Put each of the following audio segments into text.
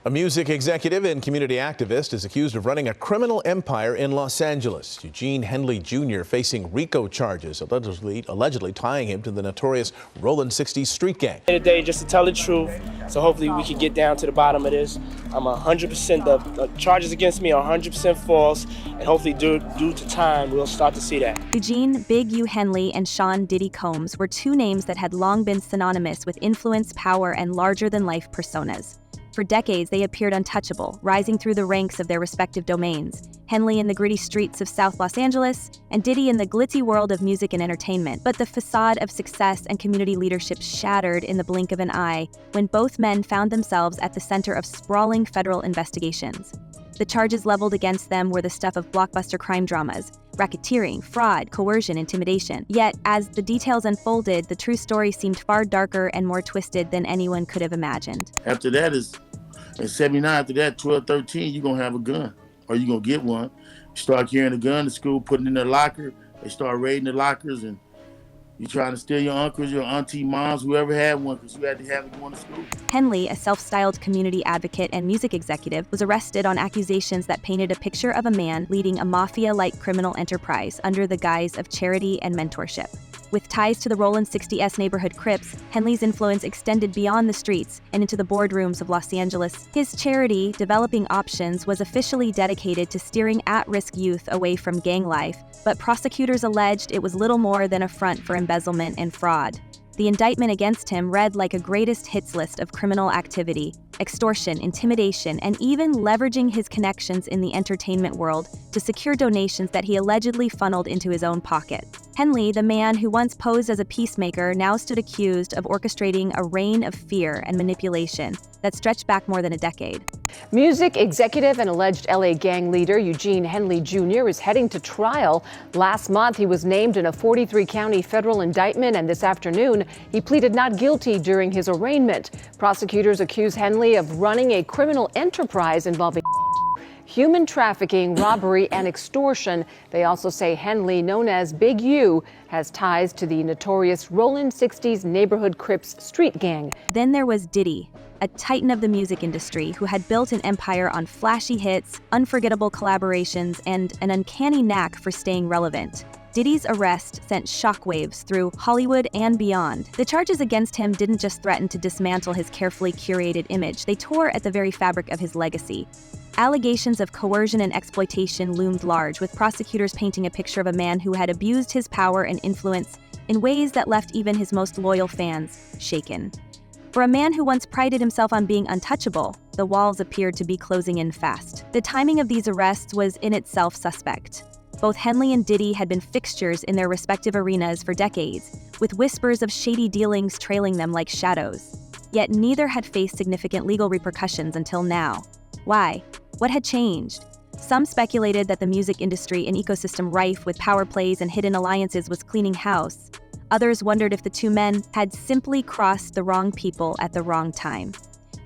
A music executive and community activist is accused of running a criminal empire in Los Angeles. Eugene Henley Jr. facing RICO charges, allegedly tying him to the notorious Rollin' 60s street gang. Today, just to tell the truth, so hopefully we can get down to the bottom of this. I'm 100%, the charges against me are 100% false, and hopefully due to time, we'll start to see that. Eugene "Big U" Henley and Sean "Diddy" Combs were two names that had long been synonymous with influence, power, and larger-than-life personas. For decades, they appeared untouchable, rising through the ranks of their respective domains. Henley in the gritty streets of South Los Angeles, and Diddy in the glitzy world of music and entertainment. But the facade of success and community leadership shattered in the blink of an eye when both men found themselves at the center of sprawling federal investigations. The charges leveled against them were the stuff of blockbuster crime dramas: racketeering, fraud, coercion, intimidation. Yet, as the details unfolded, the true story seemed far darker and more twisted than anyone could have imagined. After that is, in 79, after that, 12, 13, you're going to have a gun, or you're going to get one. You start carrying a gun to school, putting it in their locker, they start raiding the lockers, and you're trying to steal your uncles, your auntie, moms, whoever had one, because you had to have it going to school. Henley, a self-styled community advocate and music executive, was arrested on accusations that painted a picture of a man leading a mafia-like criminal enterprise under the guise of charity and mentorship. With ties to the Rollin' 60s neighborhood Crips, Henley's influence extended beyond the streets and into the boardrooms of Los Angeles. His charity, Developing Options, was officially dedicated to steering at-risk youth away from gang life, but prosecutors alleged it was little more than a front for embezzlement and fraud. The indictment against him read like a greatest hits list of criminal activity: extortion, intimidation, and even leveraging his connections in the entertainment world to secure donations that he allegedly funneled into his own pocket. Henley, the man who once posed as a peacemaker, now stood accused of orchestrating a reign of fear and manipulation that stretched back more than a decade. Music executive and alleged LA gang leader Eugene Henley Jr. is heading to trial. Last month, he was named in a 43-county federal indictment, and this afternoon, he pleaded not guilty during his arraignment. Prosecutors accuse Henley of running a criminal enterprise involving human trafficking, robbery, and extortion. They also say Henley, known as Big U, has ties to the notorious Rollin' 60s neighborhood Crips street gang. Then there was Diddy, a titan of the music industry who had built an empire on flashy hits, unforgettable collaborations, and an uncanny knack for staying relevant. Diddy's arrest sent shockwaves through Hollywood and beyond. The charges against him didn't just threaten to dismantle his carefully curated image, they tore at the very fabric of his legacy. Allegations of coercion and exploitation loomed large, with prosecutors painting a picture of a man who had abused his power and influence in ways that left even his most loyal fans shaken. For a man who once prided himself on being untouchable, the walls appeared to be closing in fast. The timing of these arrests was in itself suspect. Both Henley and Diddy had been fixtures in their respective arenas for decades, with whispers of shady dealings trailing them like shadows. Yet neither had faced significant legal repercussions until now. Why? What had changed? Some speculated that the music industry, an ecosystem rife with power plays and hidden alliances, was cleaning house. Others wondered if the two men had simply crossed the wrong people at the wrong time.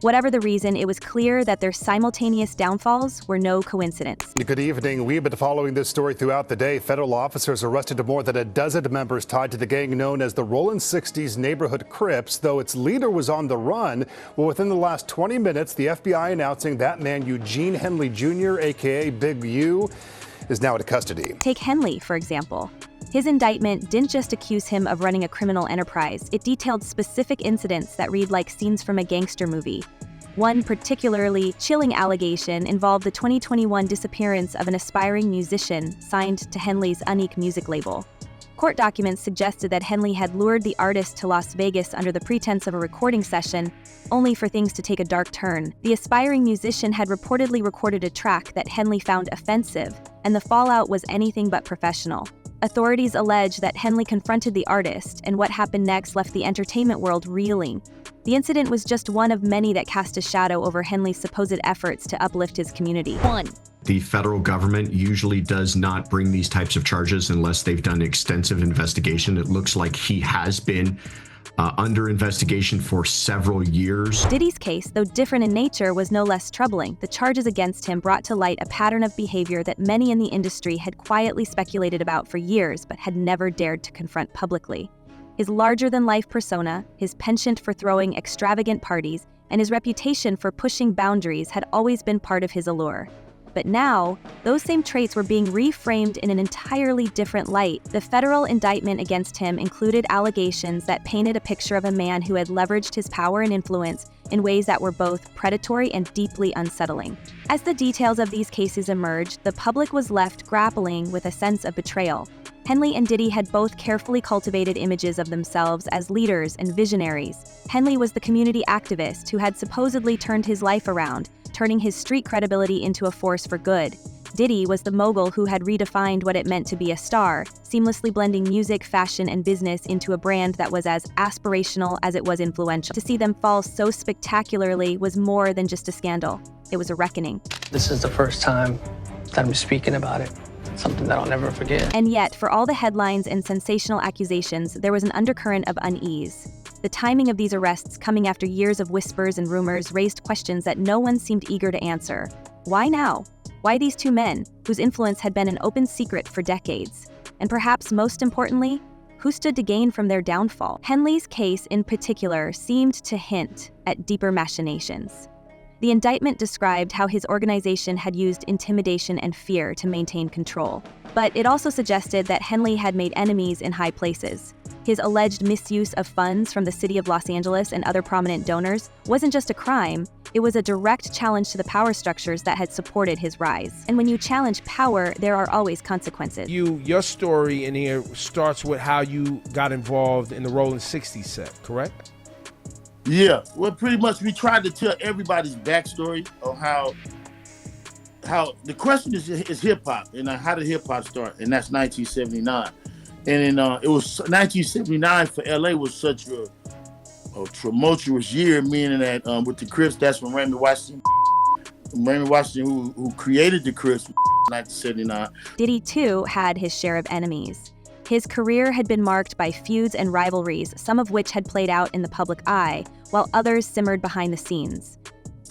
Whatever the reason, it was clear that their simultaneous downfalls were no coincidence. Good evening. We've been following this story throughout the day. Federal officers arrested more than a dozen members tied to the gang known as the Rollin' 60s neighborhood Crips, though its leader was on the run. Well, within the last 20 minutes, the FBI announcing that man, Eugene Henley Jr., a.k.a. Big U, is now in custody. Take Henley, for example. His indictment didn't just accuse him of running a criminal enterprise, it detailed specific incidents that read like scenes from a gangster movie. One particularly chilling allegation involved the 2021 disappearance of an aspiring musician signed to Henley's Unique music label. Court documents suggested that Henley had lured the artist to Las Vegas under the pretense of a recording session, only for things to take a dark turn. The aspiring musician had reportedly recorded a track that Henley found offensive, and the fallout was anything but professional. Authorities allege that Henley confronted the artist, and what happened next left the entertainment world reeling. The incident was just one of many that cast a shadow over Henley's supposed efforts to uplift his community. The federal government usually does not bring these types of charges unless they've done extensive investigation. It looks like he has been under investigation for several years. Diddy's case, though different in nature, was no less troubling. The charges against him brought to light a pattern of behavior that many in the industry had quietly speculated about for years but had never dared to confront publicly. His larger-than-life persona, his penchant for throwing extravagant parties, and his reputation for pushing boundaries had always been part of his allure. But now, those same traits were being reframed in an entirely different light. The federal indictment against him included allegations that painted a picture of a man who had leveraged his power and influence in ways that were both predatory and deeply unsettling. As the details of these cases emerged, the public was left grappling with a sense of betrayal. Henley and Diddy had both carefully cultivated images of themselves as leaders and visionaries. Henley was the community activist who had supposedly turned his life around, turning his street credibility into a force for good. Diddy was the mogul who had redefined what it meant to be a star, seamlessly blending music, fashion, and business into a brand that was as aspirational as it was influential. To see them fall so spectacularly was more than just a scandal. It was a reckoning. This is the first time that I'm speaking about it. Something that I'll never forget. And yet, for all the headlines and sensational accusations, there was an undercurrent of unease. The timing of these arrests, coming after years of whispers and rumors, raised questions that no one seemed eager to answer. Why now? Why these two men, whose influence had been an open secret for decades? And perhaps most importantly, who stood to gain from their downfall? Henley's case in particular seemed to hint at deeper machinations. The indictment described how his organization had used intimidation and fear to maintain control. But it also suggested that Henley had made enemies in high places. His alleged misuse of funds from the city of Los Angeles and other prominent donors wasn't just a crime, it was a direct challenge to the power structures that had supported his rise. And when you challenge power, there are always consequences. Your story in here starts with how you got involved in the Rolling 60s set, correct? Yeah, well, pretty much we tried to tell everybody's backstory of how the question is hip hop and how did hip hop start, and that's 1979, and then it was 1979 for LA was such a tumultuous year, meaning that with the Crips, that's when Raymond Washington, who created the Crips, in 1979. Diddy too had his share of enemies. His career had been marked by feuds and rivalries, some of which had played out in the public eye, while others simmered behind the scenes.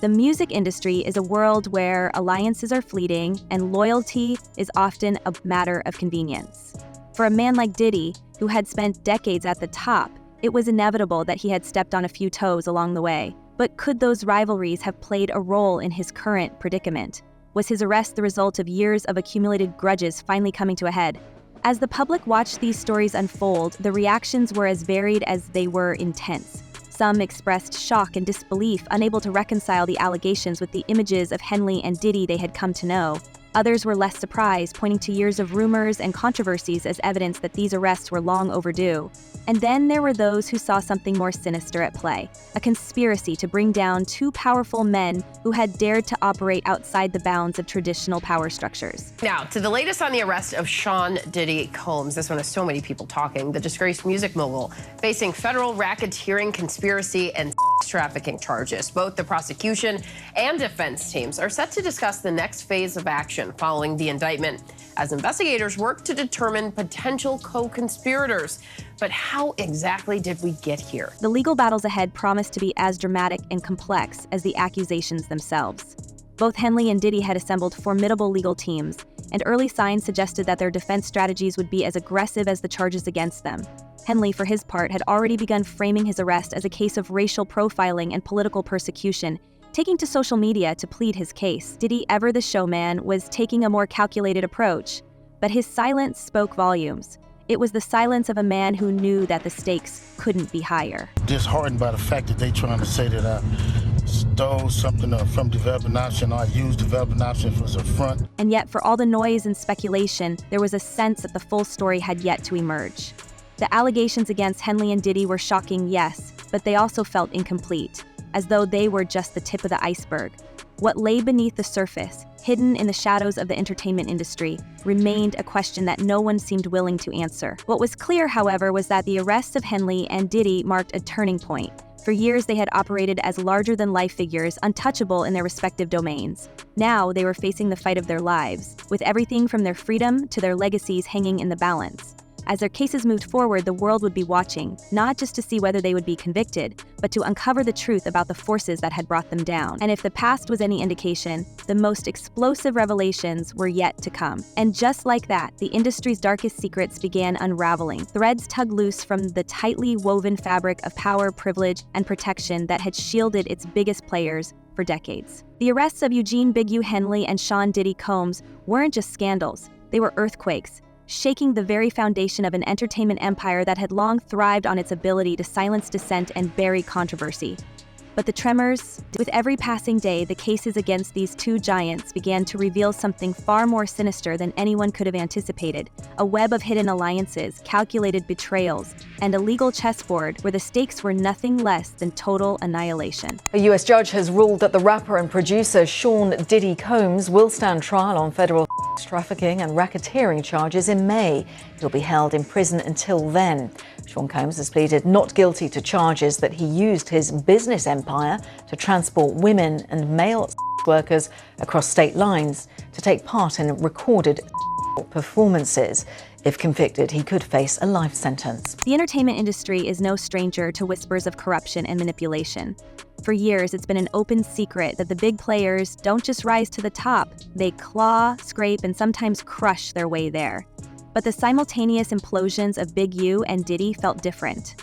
The music industry is a world where alliances are fleeting and loyalty is often a matter of convenience. For a man like Diddy, who had spent decades at the top, it was inevitable that he had stepped on a few toes along the way. But could those rivalries have played a role in his current predicament? Was his arrest the result of years of accumulated grudges finally coming to a head? As the public watched these stories unfold, the reactions were as varied as they were intense. Some expressed shock and disbelief, unable to reconcile the allegations with the images of Henley and Diddy they had come to know. Others were less surprised, pointing to years of rumors and controversies as evidence that these arrests were long overdue. And then there were those who saw something more sinister at play, a conspiracy to bring down two powerful men who had dared to operate outside the bounds of traditional power structures. Now, to the latest on the arrest of Sean Diddy Combs. This one has so many people talking. The disgraced music mogul facing federal racketeering, conspiracy, and trafficking charges. Both the prosecution and defense teams are set to discuss the next phase of action following the indictment as investigators work to determine potential co-conspirators. But how exactly did we get here? The legal battles ahead promised to be as dramatic and complex as the accusations themselves. Both Henley and Diddy had assembled formidable legal teams, and early signs suggested that their defense strategies would be as aggressive as the charges against them. Henley, for his part, had already begun framing his arrest as a case of racial profiling and political persecution, taking to social media to plead his case. Diddy, ever the showman, was taking a more calculated approach, but his silence spoke volumes. It was the silence of a man who knew that the stakes couldn't be higher. Disheartened by the fact that they trying to say that I stole something from developing option, or I used developing option as a front. And yet, for all the noise and speculation, there was a sense that the full story had yet to emerge. The allegations against Henley and Diddy were shocking, yes, but they also felt incomplete, as though they were just the tip of the iceberg. What lay beneath the surface, hidden in the shadows of the entertainment industry, remained a question that no one seemed willing to answer. What was clear, however, was that the arrests of Henley and Diddy marked a turning point. For years, they had operated as larger-than-life figures, untouchable in their respective domains. Now, they were facing the fight of their lives, with everything from their freedom to their legacies hanging in the balance. As their cases moved forward, the world would be watching, not just to see whether they would be convicted, but to uncover the truth about the forces that had brought them down. And if the past was any indication, the most explosive revelations were yet to come. And just like that, the industry's darkest secrets began unraveling. Threads tugged loose from the tightly woven fabric of power, privilege, and protection that had shielded its biggest players for decades. The arrests of Eugene "Big U" Henley and Sean "Diddy" Combs weren't just scandals, they were earthquakes, shaking the very foundation of an entertainment empire that had long thrived on its ability to silence dissent and bury controversy. But the tremors, with every passing day, the cases against these two giants began to reveal something far more sinister than anyone could have anticipated, a web of hidden alliances, calculated betrayals, and a legal chessboard where the stakes were nothing less than total annihilation. A U.S. judge has ruled that the rapper and producer Sean "Diddy" Combs will stand trial on federal trafficking and racketeering charges in May. He'll be held in prison until then. Sean Combs has pleaded not guilty to charges that he used his business empire to transport women and male workers across state lines to take part in recorded performances. If convicted, he could face a life sentence. The entertainment industry is no stranger to whispers of corruption and manipulation. For years, it's been an open secret that the big players don't just rise to the top, they claw, scrape, and sometimes crush their way there. But the simultaneous implosions of Big U and Diddy felt different.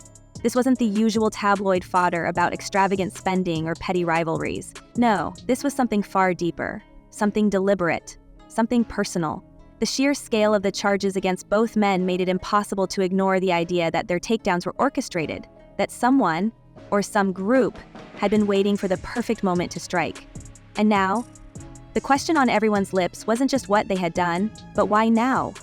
This wasn't the usual tabloid fodder about extravagant spending or petty rivalries. No, this was something far deeper, something deliberate, something personal. The sheer scale of the charges against both men made it impossible to ignore the idea that their takedowns were orchestrated, that someone, or some group, had been waiting for the perfect moment to strike. And now, the question on everyone's lips wasn't just what they had done, but why now?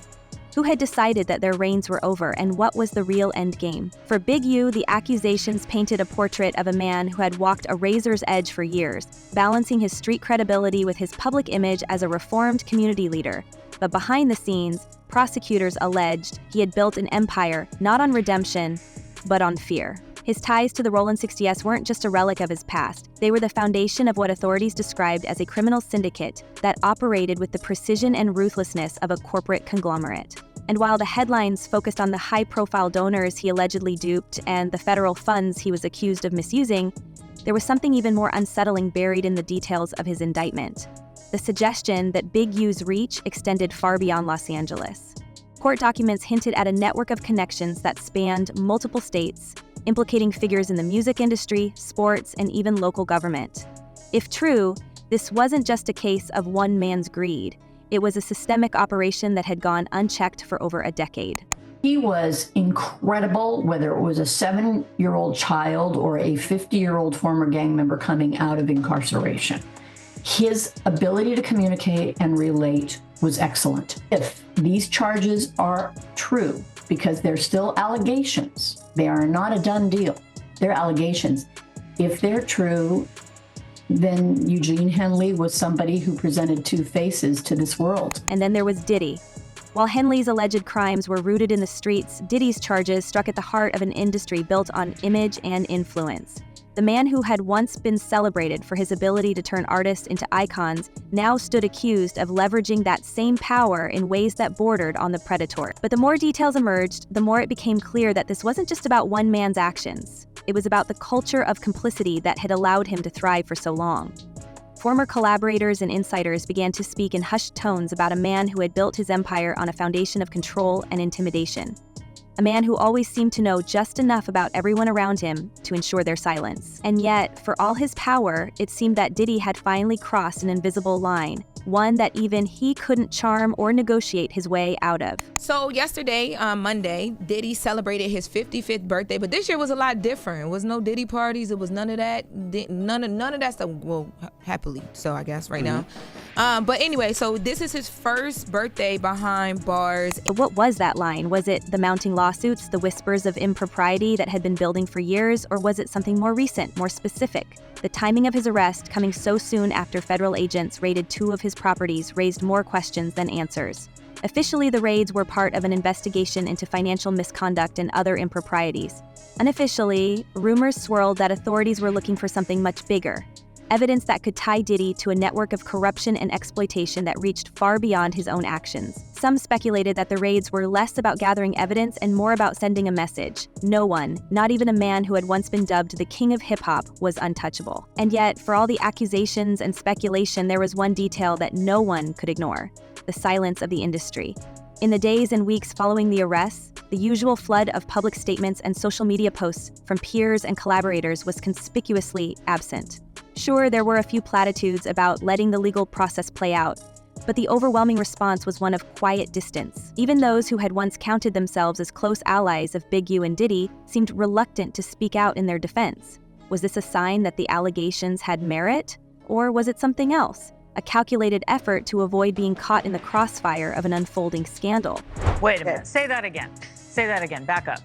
Who had decided that their reigns were over, and what was the real end game? For Big U, the accusations painted a portrait of a man who had walked a razor's edge for years, balancing his street credibility with his public image as a reformed community leader. But behind the scenes, prosecutors alleged he had built an empire not on redemption, but on fear. His ties to the Rollin 60s weren't just a relic of his past. They were the foundation of what authorities described as a criminal syndicate that operated with the precision and ruthlessness of a corporate conglomerate. And while the headlines focused on the high-profile donors he allegedly duped and the federal funds he was accused of misusing, there was something even more unsettling buried in the details of his indictment. The suggestion that Big U's reach extended far beyond Los Angeles. Court documents hinted at a network of connections that spanned multiple states, implicating figures in the music industry, sports, and even local government. If true, this wasn't just a case of one man's greed. It was a systemic operation that had gone unchecked for over a decade. He was incredible, whether it was a 7-year-old child or a 50-year-old former gang member coming out of incarceration. His ability to communicate and relate was excellent. If these charges are true, because they're still allegations, they are not a done deal, they're allegations. If they're true, then Eugene Henley was somebody who presented two faces to this world. And then there was Diddy. While Henley's alleged crimes were rooted in the streets, Diddy's charges struck at the heart of an industry built on image and influence. The man who had once been celebrated for his ability to turn artists into icons now stood accused of leveraging that same power in ways that bordered on the predatory. But the more details emerged, the more it became clear that this wasn't just about one man's actions. It was about the culture of complicity that had allowed him to thrive for so long. Former collaborators and insiders began to speak in hushed tones about a man who had built his empire on a foundation of control and intimidation. A man who always seemed to know just enough about everyone around him to ensure their silence. And yet, for all his power, it seemed that Diddy had finally crossed an invisible line, one that even he couldn't charm or negotiate his way out of. So yesterday, Monday, Diddy celebrated his 55th birthday, but this year was a lot different. It was no Diddy parties. It was none of that. None of that stuff. Well, happily, so I guess right now. But anyway, so this is his first birthday behind bars. What was that line? Was it the mounting lawsuits, the whispers of impropriety that had been building for years, or was it something more recent, more specific? The timing of his arrest, coming so soon after federal agents raided 2 of his properties, raised more questions than answers. Officially, the raids were part of an investigation into financial misconduct and other improprieties. Unofficially, rumors swirled that authorities were looking for something much bigger, evidence that could tie Diddy to a network of corruption and exploitation that reached far beyond his own actions. Some speculated that the raids were less about gathering evidence and more about sending a message. No one, not even a man who had once been dubbed the king of hip-hop, was untouchable. And yet, for all the accusations and speculation, there was one detail that no one could ignore: the silence of the industry. In the days and weeks following the arrests, the usual flood of public statements and social media posts from peers and collaborators was conspicuously absent. Sure, there were a few platitudes about letting the legal process play out, but the overwhelming response was one of quiet distance. Even those who had once counted themselves as close allies of Big U and Diddy seemed reluctant to speak out in their defense. Was this a sign that the allegations had merit? Or was it something else? A calculated effort to avoid being caught in the crossfire of an unfolding scandal? Wait a minute. Say that again. Say that again. Back up.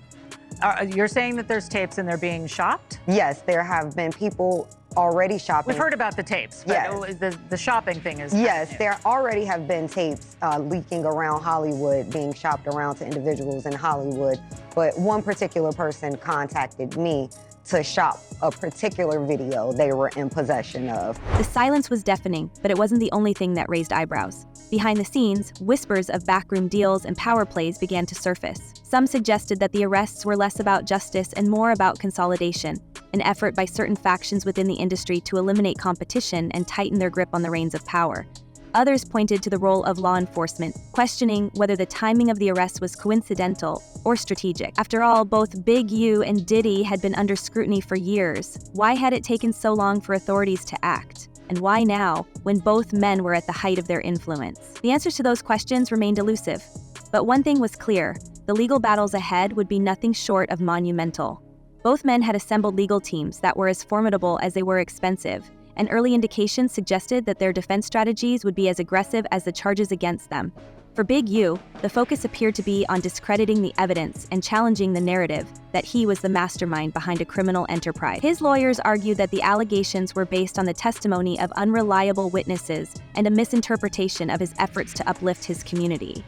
You're saying that there's tapes and they're being shopped? Yes, there have been people already shopping. We've heard about the tapes, but yes. The shopping thing is... Yes, there already have been tapes leaking around Hollywood, being shopped around to individuals in Hollywood, but one particular person contacted me to shop a particular video they were in possession of. The silence was deafening, but it wasn't the only thing that raised eyebrows. Behind the scenes, whispers of backroom deals and power plays began to surface. Some suggested that the arrests were less about justice and more about consolidation, an effort by certain factions within the industry to eliminate competition and tighten their grip on the reins of power. Others pointed to the role of law enforcement, questioning whether the timing of the arrest was coincidental or strategic. After all, both Big U and Diddy had been under scrutiny for years. Why had it taken so long for authorities to act? And why now, when both men were at the height of their influence? The answers to those questions remained elusive. But one thing was clear: the legal battles ahead would be nothing short of monumental. Both men had assembled legal teams that were as formidable as they were expensive, and early indications suggested that their defense strategies would be as aggressive as the charges against them. For Big U, the focus appeared to be on discrediting the evidence and challenging the narrative that he was the mastermind behind a criminal enterprise. His lawyers argued that the allegations were based on the testimony of unreliable witnesses and a misinterpretation of his efforts to uplift his community.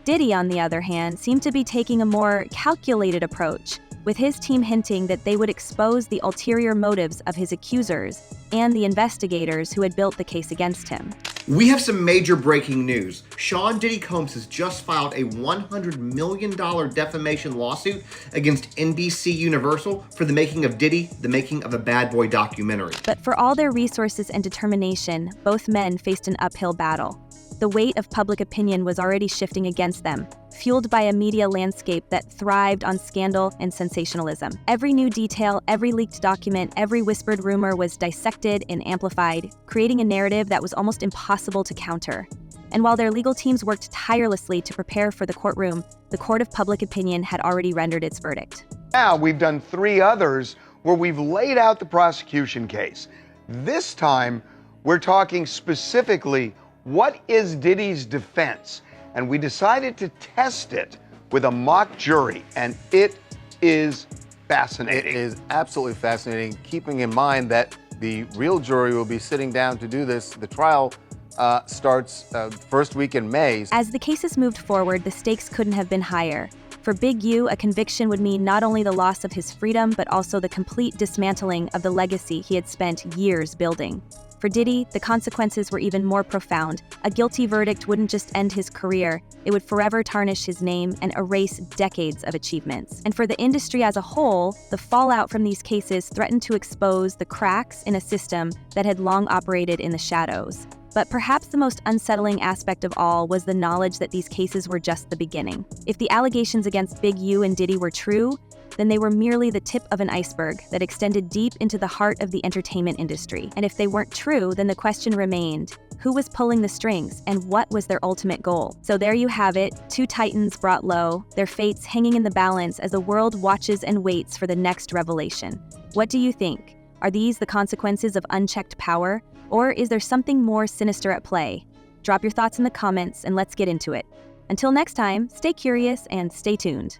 Diddy, on the other hand, seemed to be taking a more calculated approach, with his team hinting that they would expose the ulterior motives of his accusers and the investigators who had built the case against him. We have some major breaking news. Sean Diddy Combs has just filed a $100 million defamation lawsuit against NBC Universal for the making of Diddy, the making of a Bad Boy documentary. But for all their resources and determination, both men faced an uphill battle. The weight of public opinion was already shifting against them, fueled by a media landscape that thrived on scandal and sensationalism. Every new detail, every leaked document, every whispered rumor was dissected and amplified, creating a narrative that was almost impossible to counter. And while their legal teams worked tirelessly to prepare for the courtroom, the court of public opinion had already rendered its verdict. Now we've done 3 others where we've laid out the prosecution case. This time, we're talking specifically, what is Diddy's defense? And we decided to test it with a mock jury, and it is fascinating. It is absolutely fascinating, keeping in mind that the real jury will be sitting down to do this. The trial starts first week in May. As the cases moved forward, the stakes couldn't have been higher. For Big U, a conviction would mean not only the loss of his freedom, but also the complete dismantling of the legacy he had spent years building. For Diddy, the consequences were even more profound. A guilty verdict wouldn't just end his career, it would forever tarnish his name and erase decades of achievements. And for the industry as a whole, the fallout from these cases threatened to expose the cracks in a system that had long operated in the shadows. But perhaps the most unsettling aspect of all was the knowledge that these cases were just the beginning. If the allegations against Big U and Diddy were true, then they were merely the tip of an iceberg that extended deep into the heart of the entertainment industry. And if they weren't true, then the question remained: who was pulling the strings, and what was their ultimate goal? So there you have it, 2 titans brought low, their fates hanging in the balance as the world watches and waits for the next revelation. What do you think? Are these the consequences of unchecked power, or is there something more sinister at play? Drop your thoughts in the comments and let's get into it. Until next time, stay curious and stay tuned.